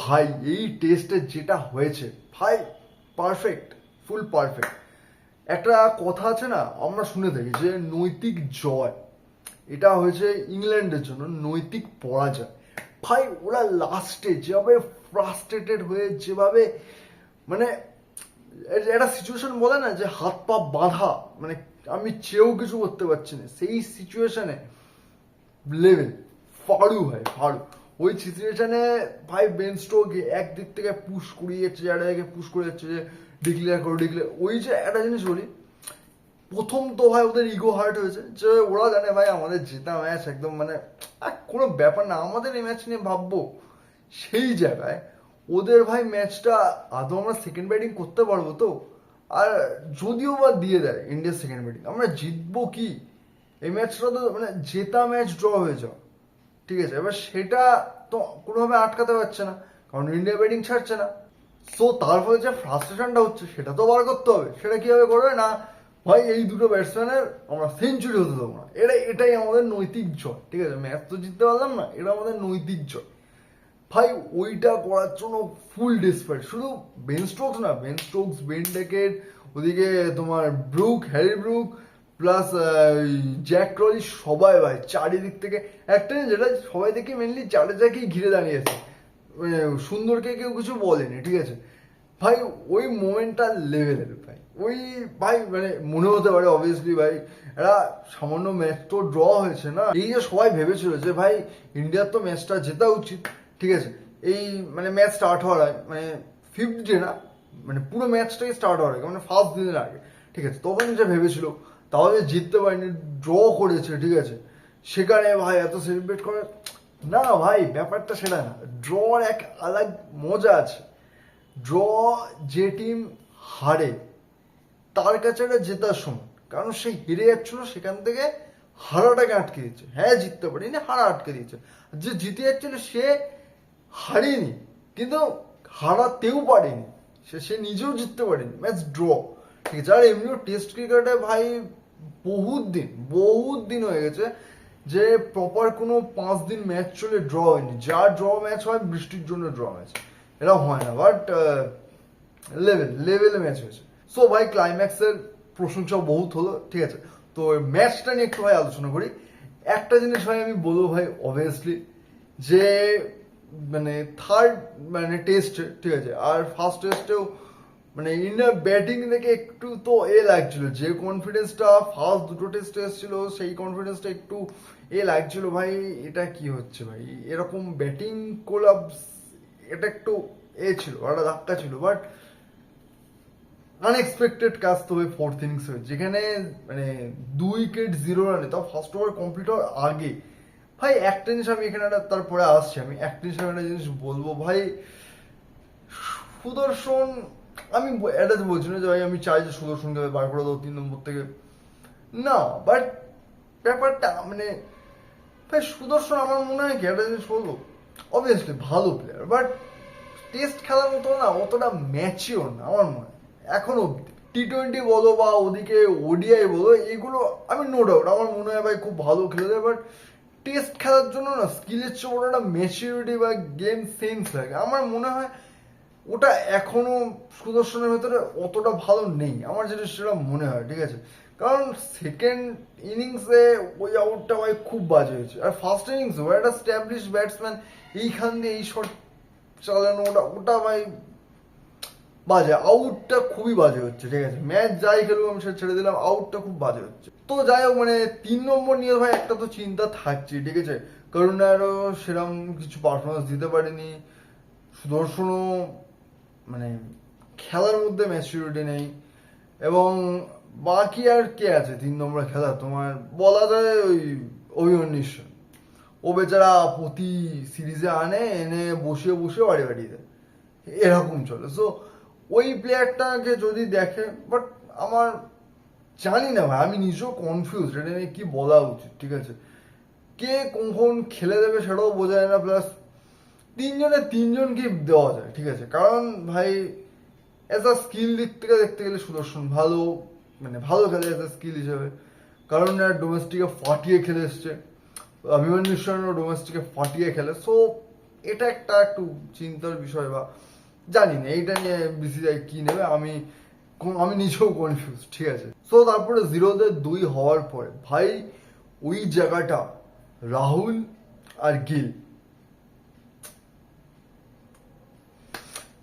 ভাই এই টেস্টে যেটা হয়েছে ভাই পারফেক্ট, ফুল পারফেক্ট। একটা কথা আছে না, আমরা শুনে থাকি যে নৈতিক জয়, এটা হয়েছে ইংল্যান্ডের জন্য নৈতিক পরাজয়। ভাই ওরা লাস্টে যেভাবে ফ্রাস্ট্রেটেড হয়ে যেভাবে মানে একটা সিচুয়েশন বলে না যে হাত পা বাঁধা, মানে আমি চেয়েও কিছু করতে পারছি না, সেই সিচুয়েশনে লেভেল ফাড়ু ভাই ফাড়ু। ওই সিচুয়েশনে ভাই বেন স্টোক একদিক থেকে পুশ করিয়ে যাচ্ছে, জায়গাটাকে পুশ করে যাচ্ছে যে ডিক্লেয়ার করো ডিক্লেয়ার। ওই যে একটা জিনিস বলি, প্রথম তো ভাই ওদের ইগো হার্ট হয়েছে যে ওরা জানে ভাই আমাদের জেতা ম্যাচ একদম মানে কোনো ব্যাপার না, আমাদের এই ম্যাচ নিয়ে ভাববো। সেই জায়গায় ওদের ভাই ম্যাচটা আদৌ আমরা সেকেন্ড ব্যাটিং করতে পারবো তো? আর যদিও বা দিয়ে দেয় ইন্ডিয়ার সেকেন্ড ব্যাটিং, আমরা জিতবো কি? এই ম্যাচটা তো মানে জেতা ম্যাচ ড্র হয়ে যাও, ঠিক আছে? এবার সেটা তো কোনোভাবে আটকাতে পারছে না, কারণ ইন্ডিয়া ব্যাটিং ছাড়ছে না। সো তার ফলে যে ফ্রাস্ট্রেশনটা হচ্ছে সেটা তো বার করতে হবে। সেটা কিভাবে করবে না, ভাই এই দুটো ব্যাটসম্যানের আমরা সেঞ্চুরি হতে দেবো না, এটাই আমাদের নৈতিক জয়, ঠিক আছে? ম্যাচ তো জিততে পারলাম না, এটা আমাদের নৈতিক জয়। ভাই ওইটা করার জন্য ফুল ডেসপারেট। শুধু বেন স্টোকস না, বেন স্টোকস, বেন ডেকেট, ওদিকে তোমার Brook, Harry Brook, plus Zak Crawley, সবাই ভাই চারিদিক থেকে একটা যেটা সবাই দেখে মেনলি জাডেজাকেই ঘিরে দাঁড়িয়েছে, মানে সুন্দরকে কেউ কিছু বলেনি, ঠিক আছে? ভাই ওই মোমেন্টটা লেভেলের ভাই। ওই ভাই মানে মনে হতে পারে অবভিয়াসলি ভাই এরা সামান্য ম্যাচ তো ড্র হয়েছে না, এই যে সবাই ভেবেছিল যে ভাই ইন্ডিয়ার তো ম্যাচটা জেতা উচিত, ঠিক আছে? এই মানে ম্যাচ স্টার্ট হওয়ার আগে, মানে ফিফথ ডে না, মানে পুরো ম্যাচটাই স্টার্ট হওয়ার আগে, মানে ফার্স্ট দিনের আগে, ঠিক আছে? তখন যে ভেবেছিল তাহলে জিততে পারেনি, ড্র করেছে, ঠিক আছে? সেখানে ভাই এত সেলিব্রেট করে না ভাই, ব্যাপারটা সেটা না। ড্রর এক আলাদা মজা আছে। ড্র যে টিম হারে তার কাছে এটা জেতার সমান, কারণ সে হেরে যাচ্ছিল সেখান থেকে হারাটাকে আটকে দিচ্ছে। হ্যাঁ জিততে পারিনি, হারা আটকে দিচ্ছে। যে জিতে যাচ্ছিল সে হারেনি, কিন্তু হারাতেও পারেনি, সে নিজেও জিততে পারেনি, ম্যাচ ড্র, ঠিক আছে? আর এমনিও টেস্ট ক্রিকেটে ভাই বহুত দিন হয়ে গেছে যে প্রপার কোনো 5 দিন ম্যাচ চলে ড্র হয়নি। যা ড্র ম্যাচ হয় বৃষ্টির জন্য ড্র ম্যাচ, এরা হয় না। বাট লেভেলে ম্যাচ হয়েছে। সো ভাই ক্লাইম্যাক্সের প্রশংসা বহুত হলো, ঠিক আছে? তো ম্যাচটা নিয়ে একটু ভাই আলোচনা করি। একটা জিনিস ভাই আমি বলবো ভাই অবভিয়াসলি, যে মানে থার্ড মানে টেস্টে, ঠিক আছে, আর ফার্স্ট টেস্টেও মানে ইন্ডিয়ার ব্যাটিং দেখে একটু তো লাগছিল, যে কনফিডেন্সটা ফার্স্ট দুটো টেস্টে এসেছিল সেই কনফিডেন্সটা একটু লাগছিল ভাই। এটা কি হচ্ছে ভাই, এরকম ব্যাটিং কোলাপস, এটা একটু ছিল, একটা ধাক্কা ছিল। বাট আনএক্সপেক্টেড কাজ তো ওই ফোর্থ ইনিংস হয়েছে, যেখানে মানে 2 উইকেট 0 রানে, তাও ফার্স্ট ওভার কমপ্লিট হওয়ার আগে। ভাই একটা জিনিস আমি এখানে তারপরে আসছি, আমি একটা জিনিস বলবো ভাই, সুদর্শন, আমি এটা তো বলছি না যে ভাই আমি চাই যে সুদর্শনকে বার করে দাও 3 নম্বর থেকে, না। বাট ব্যাপারটা মানে ভাই সুদর্শন আমার মনে হয় কি, একটা জিনিস বলবো, অবভিয়াসলি ভালো প্লেয়ার, বাট টেস্ট খেলার মতো না, অতটা ম্যাচিওর না আমার মনে হয় এখনো অব্দি। T20 বলো বা ওদিকে ওডিআই বলো, এগুলো আমি নো ডাউট আমার মনে হয় ভাই খুব ভালো খেলে দেয়, বাট টেস্ট খেলার জন্য না স্কিলের চেয়ে বড় একটা ম্যাচিউরিটি বা গেম সেন্স লাগে। আমার মনে হয় ওটা এখনো সুদর্শনের ভেতরে অতটা ভালো নেই, আমার যেটা সেটা মনে হয়, ঠিক আছে? কারণ সেকেন্ড ইনিংসে ওই আউটটা ভাই খুব বাজে হয়েছে, আর ফার্স্ট ইনিংসে ও একটা স্ট্যাবলিশ ব্যাটসম্যান, এইখান দিয়ে এই শট চালানো, ওটা ভাই বাজে, আউটটা খুবই বাজে হচ্ছে, ঠিক আছে? ম্যাচ যাই খেলবো আমি সেটা ছেড়ে দিলাম, আউটটা খুব বাজে হচ্ছে। তো যাই হোক, মানে 3 নম্বর নিয়ে ভাই একটা তো চিন্তা থাকছে, ঠিক আছে? কারণ আরো সেরকম কিছু পারফরমেন্স দিতে পারেনি, সুদর্শনও মানে খেলার মধ্যে ম্যাচুরিটি নেই, এবং বাকি আর কে আছে 3 নম্বরে খেলা? তোমার বলা যায় ওই অভিমন্যু, ও বেচারা প্রতি সিরিজে এনে বসিয়ে বসিয়ে বাড়ি দেয়, এরকম চলে। সো ওই প্লেয়ারটাকে যদি দেখে, বাট আমার জানি না ভাই, আমি নিজেও কনফিউজ এটা নিয়ে কি বলা উচিত, ঠিক আছে? কে কখন খেলে দেবে সেটাও বোঝা যায় না, প্লাস 3 জনকে দেওয়া যায়, ঠিক আছে? কারণ ভাই অ্যাজ আ স্কিল দিক থেকে দেখতে গেলে সুদর্শন ভালো, মানে ভালো খেলে অ্যাজ আ স্কিল হিসেবে, কারণ ডোমেস্টিকে ফাটিয়ে খেলে এসছে, অভিমন্যু ডোমেস্টিকে ফাটিয়ে খেলে। সো এটা একটা একটু চিন্তার বিষয়, বা জানি না এইটা নিয়ে বিসিসিআই কি নেবে, আমি নিজেও কনফিউজ, ঠিক আছে। সো তারপরে 0-2 হওয়ার পরে ভাই ওই জায়গাটা রাহুল আর গিল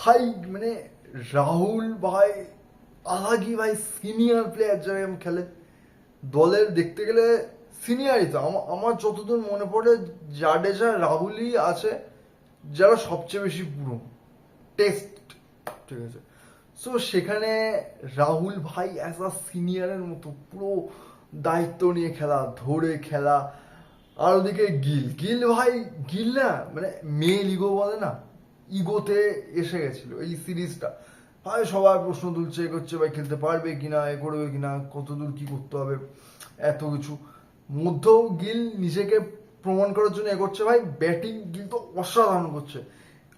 ভাই, মানে রাহুল ভাই আলাগই ভাই, সিনিয়র প্লেয়ার যেরকম খেলে দলের, দেখতে গেলে সিনিয়রই তো। আমার যতদূর মনে পড়ে জাডেজা রাহুলই আছে যারা সবচেয়ে বেশি পুরনো টেস্ট, ঠিক আছে। সো সেখানে রাহুল ভাই অ্যাজ আ সিনিয়রের মতো পুরো দায়িত্ব নিয়ে খেলা, ধরে খেলা। আর ওদিকে গিল ভাই, গিল না মানে মেল ইগো বলে না, ইগোতে এসে গেছিল এই সিরিজটা। ভাই সবাই প্রশ্ন তুলছে, এ করছে ভাই খেলতে পারবে কিনা, এ করবে কিনা, কতদূর কি করতে হবে, এত কিছু মধ্যেও গিল নিজেকে প্রমাণ করার জন্য এ করছে। ভাই ব্যাটিং গিল তো অসাধারণ করছে,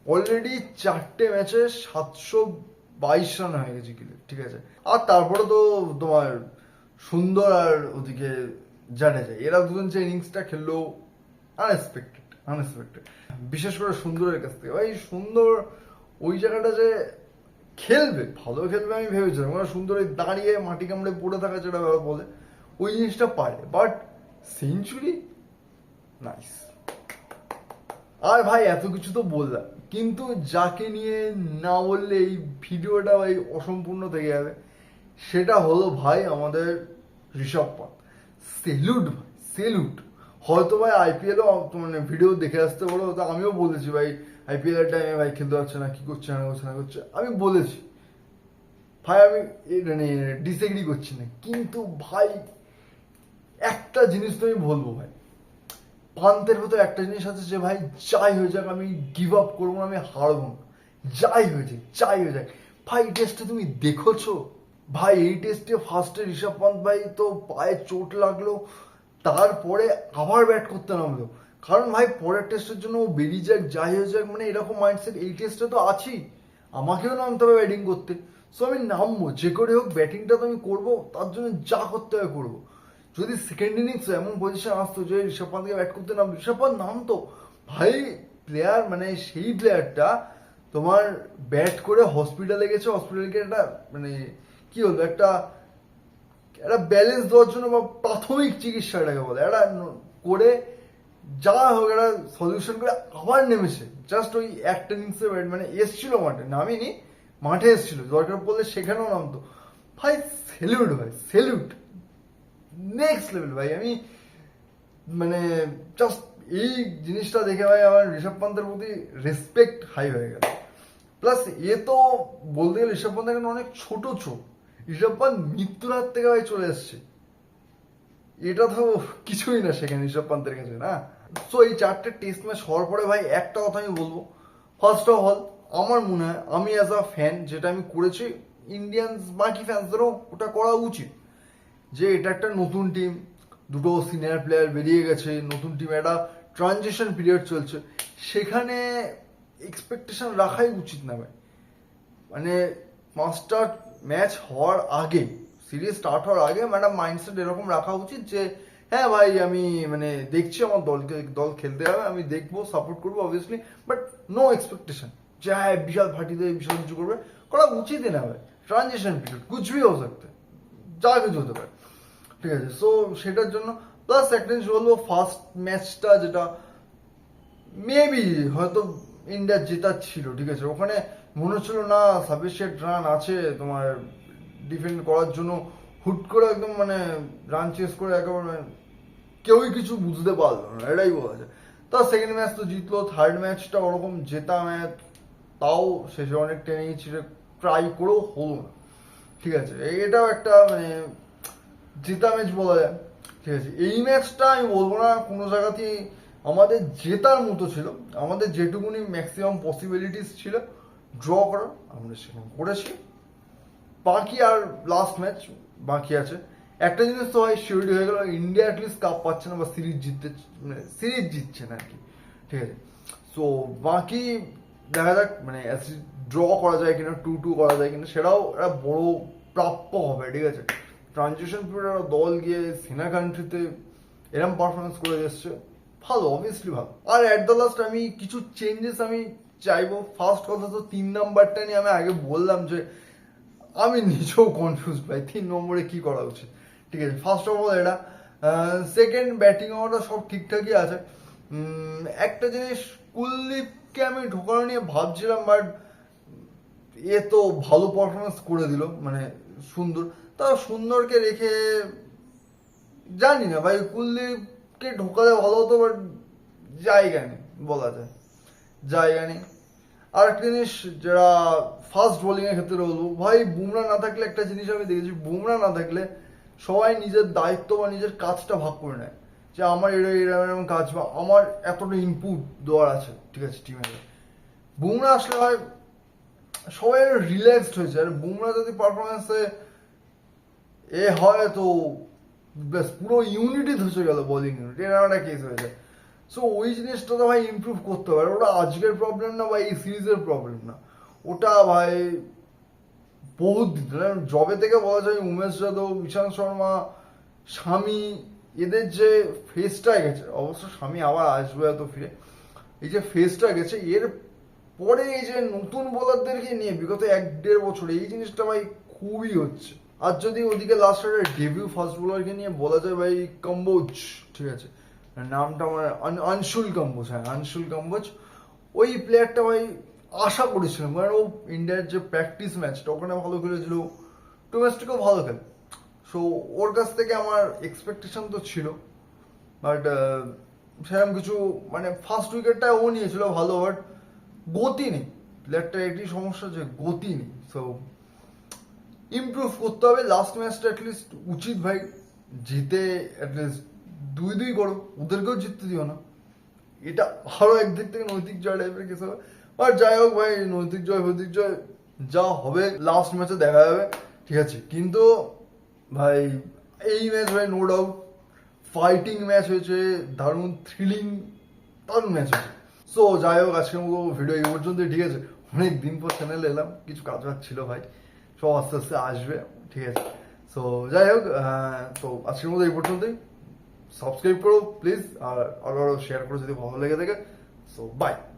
অলরেডি 4টে ম্যাচে 722 রান হয়ে গেছে গিলের, ঠিক আছে। আর তারপরে তো তোমার সুন্দর আর ওদিকে জাডেজা, এরা দুজন যে ইনিংসটা খেললো আনএক্সপেক্টেড, বিশেষ করে সুন্দরের কাছ থেকে। ভাই সুন্দর ওই জায়গাটা যে খেলবে, ভালো খেলবে আমি ভেবেছিলাম, মানে সুন্দর ওই দাঁড়িয়ে মাটি কামড়ে পড়ে থাকা যেটা বলে ওই জিনিসটা পারে, বাট সেঞ্চুরি নাইস। আর ভাই এত কিছু তো বললাম, কিন্তু যাকে নিয়ে না বললে এই ভিডিওটা ভাই অসম্পূর্ণ থেকে যাবে, সেটা হলো ভাই আমাদের ঋষভ পান্ত। সেলুট ভাই, সেলুট। হয়তো ভাই আইপিএলও মানে ভিডিও দেখে আসতে বলো, তো আমিও বলেছি ভাই আইপিএল এর টাইমে ভাই খেলতে পারছে না, কি করছে না করছে, আমি বলেছি ভাই, আমি মানে ডিসএগ্রি করছি না, কিন্তু ভাই একটা জিনিস তো আমি বলবো ভাই, পান্তের ভেতর একটা জিনিস আছে যে ভাই যাই হয়ে যাক আমি গিভ আপ করবো না, আমি হারবো না, যাই হয়ে যাক। ভাই টেস্টে তুমি দেখেছো ভাই, এই টেস্টে ফার্স্টে ঋষভ পান্ত ভাই তো পায়ে চোট লাগলো, তারপরে আবার ব্যাট করতে নামলো, কারণ ভাই পরের টেস্টের জন্য ও বেরিয়ে যাক, যাই হয়ে যাক, মানে এরকম মাইন্ডসেট এই টেস্টে তো আছেই, আমাকেও নামতে হবে ব্যাটিং করতে। সো আমি নামবো, যে করে হোক ব্যাটিংটা তো আমি করবো, তার জন্য যা করতে হবে করবো। যদি সেকেন্ড ইনিংস এমন পজিশন আসতো যে ঋষভ পান্তকে ব্যাট করতে নামতো, ঋষভ পান্ত নামতো ভাই, প্লেয়ার মানে সেই প্লেয়ারটা তোমার ব্যাট করে হসপিটালে গেছে, হসপিটালে গিয়ে একটা মানে কি হলো, একটা ব্যালেন্স দেওয়ার জন্য বা প্রাথমিক চিকিৎসা এটাকে বলে, একটা করে যা হোক একটা সলিউশন করে আবার নেমেছে, জাস্ট ওই একটা ইনিংসে মানে এসছিল মাঠে, নামিনি, মাঠে এসছিল, দরকার পড়লে সেখানেও নামতো। ভাই সেলুট ভাই, সেলুট, নেক্সট লেভেল ভাই। আমি মানে জাস্ট এই জিনিসটা দেখে ভাই আমার ঋষভ পান্তের প্রতি রেসপেক্ট হাই হয়ে গেল। প্লাস এ তো বলতে গেলে ঋষভ পান্ত এখন অনেক ছোট ঋষভ পান্ত মৃত্যুর হাত থেকে ভাই চলে এসছে, এটা তো কিছুই না সেখানে ঋষভ পান্তের কাছে না। সো এই 4টে টেস্ট ম্যাচ হওয়ার পরে ভাই একটা কথা আমি বলবো, ফার্স্ট অফ অল আমার মনে হয় আমি অ্যাজ আ ফ্যান যেটা আমি করেছি, ইন্ডিয়ান্স বাকি ফ্যান্সদেরও ওটা করা উচিত, যে এটা একটা নতুন টিম, দুটো সিনিয়র প্লেয়ার বেরিয়ে গেছে, নতুন টিম, একটা ট্রানজিশন পিরিয়ড চলছে, সেখানে এক্সপেকটেশন রাখাই উচিত না ভাই। মানে 5টা ম্যাচ হওয়ার আগে, সিরিজ স্টার্ট হওয়ার আগে ম্যাডাম মাইন্ডসেট এরকম রাখা উচিত যে হ্যাঁ ভাই আমি মানে দেখছি আমার দল খেলতে হবে, আমি দেখবো, সাপোর্ট করবো অবভিয়াসলি, বাট নো এক্সপেকটেশন যে হ্যাঁ বিশাল ফাটি দেবে, বিশাল কিছু করবে, করা উচিতই না ভাই। ট্রানজিশন পিরিয়ড কুছ ভি হো সকতে, যা কিছু হতে পারে, ঠিক আছে। সো সেটার জন্য প্লাস একটা জিনিস বলবো, ফার্স্ট ম্যাচটা যেটা মেবি হয়তো ইন্ডিয়া জেতার ছিল, ঠিক আছে, ওখানে মনে হচ্ছিল না সাফিসিয়েন্ট রান আছে তোমার ডিফেন্ড করার জন্য, হুট করে একদম মানে রান চেস করে একেবারে কেউই কিছু বুঝতে পারলো না, এটাই বলা যায়। তা সেকেন্ড ম্যাচ তো জিতলো, থার্ড ম্যাচটা ওরকম জেতা ম্যাচ, তাও শেষে অনেক টেনে ছিল, ট্রাই করেও হলো না, ঠিক আছে, এটাও একটা মানে জেতা ম্যাচ বলা যায়, ঠিক আছে। এই ম্যাচটা আমি বলবো না কোনো জায়গাতেই আমাদের জেতার মতো ছিল, আমাদের যেটুকুনি ম্যাক্সিমাম পসিবিলিটিস ছিল ড্র করার আমরা সেরকম করেছি। বাকি আর লাস্ট ম্যাচ বাকি আছে, একটা জিনিস তো হয় শিওরিটি হয়ে গেল, ইন্ডিয়া অ্যাটলিস্ট কাপ পাচ্ছে না বা সিরিজ জিতছে না আর কি, ঠিক আছে। সো বাকি দেখা যাক মানে ড্র করা যায় কিনা, 2-2 করা যায় কিনা, সেটাও একটা বড় প্রাপ্য হবে, ঠিক আছে। ট্রানজিশন পিরিয়ড দল গিয়ে সিনা কান্ট্রিতে এরম পারফরমেন্স করে এসছে, ভালো, অবভিয়াসলি ভালো। আর অ্যাট দ্য লাস্ট আমি কিছু চেঞ্জেস আমি চাইবো। ফার্স্ট কথা তো 3 নাম্বারটা নিয়ে আমি আগে বললাম যে আমি নিজেও কনফিউজ ভাই 3 নম্বরে কি করা উচিত। ঠিক আছে, ফার্স্ট অফ অল এটা। সেকেন্ড, ব্যাটিং অর্ডার সব ঠিকঠাকই আছে। একটা জিনিস, কুলদীপকে আমি ঢোকানো নিয়ে ভাবছিলাম, বাট এ তো ভালো পারফরমেন্স করে দিল, মানে সুন্দর। তা সুন্দরকে রেখে জানি না ভাই, কুলদীপকে ঢোকালে ভালো হতো, বাট জায়গা নেই, বলা যায় জায়গা নেই। আর একটা জিনিস যেটা ফাস্ট বোলিং এর ক্ষেত্রে বলবো, ভাই বুমরা না থাকলে একটা জিনিস আমি দেখেছি, বুমরা না থাকলে সবাই নিজের দায়িত্ব বা নিজের কাজটা ভাগ করে নেয়, যে আমার এরকম কাজ বা আমার এতটা ইনপুট দেওয়ার আছে, ঠিক আছে টিমের। বুমরা আসলে হয় সবাই রিল্যাক্সড হয়েছে, আর বুমরা যদি পারফরমেন্সে হয় তো ব্যাস পুরো ইউনিটি ধসে গেল, বোলিং ইউনিট, এরকম একটা কেস হয়েছে। সো ওই জিনিসটা তো ভাই ইমপ্রুভ করতে পারে। ওটা আজকের প্রবলেম না ভাই, এই সিরিজের প্রবলেম না, ওটা ভাই বহুত দিন জবে থেকে বলা যায় উমেশ যাদব, ঈশান্ত শর্মা, শামি, এদের যে ফেসটা গেছে, অবশ্য শামি আবার আসবে এত ফিরে, এই যে ফেসটা গেছে এর পরে এই যে নতুন বোলারদেরকে নিয়ে বিগত 1-1.5 বছরে এই জিনিসটা ভাই খুবই হচ্ছে। আর যদি ওদিকে লাস্ট ডেবিউ ফাস্ট বোলারকে নিয়ে বলা যায় ভাই, কম্বোজ, ঠিক আছে নামটা আমার আনশুল কম্বোজ, হ্যাঁ আনশুল কম্বোজ, ওই প্লেয়ারটা ভাই আশা করেছিলাম, কারণ ও ইন্ডিয়ার যে প্র্যাকটিস ম্যাচটা ওখানে ভালো খেলেছিল, ডোমেস্টিকও ভালো খেলে, সো ওর কাছ থেকে আমার এক্সপেকটেশন তো ছিল। বাট সেরকম কিছু, মানে ফার্স্ট উইকেটটা ও নিয়েছিল ভালো, বাট গতি নেই প্লেয়ারটার, একটি সমস্যা যে গতি নেই। সো ইমপ্রুভ করতে হবে। লাস্ট ম্যাচটা অ্যাটলিস্ট উচিত ভাই জিতে, অ্যাটলিস্ট 2-2 করো, ওদেরকেও জিততে দিও না। এটা আরো একদিক থেকে নৈতিক জয় টাইপের কিছু হবে। আর যাই হোক ভাই, নৈতিক জয় ভৌতিক জয় যা হবে লাস্ট ম্যাচে দেখা যাবে, ঠিক আছে। কিন্তু ভাই এই ম্যাচ ভাই নো ডাউট ফাইটিং ম্যাচ হয়েছে, দারুণ থ্রিলিং, দারুণ ম্যাচ হয়েছে। সো যাই হোক, আজকের মতো ভিডিও এই পর্যন্তই, ঠিক আছে। অনেক দিন পর চ্যানেলে এলাম, কিছু কাজ বাজ ছিল ভাই, সব আস্তে আস্তে আসবে, ঠিক আছে। সো যাই হোক, তো আজকের মতো এই পর্যন্তই। সাবস্ক্রাইব করো প্লিজ, আর আরো শেয়ার করো যদি ভালো লেগে থাকে। So by.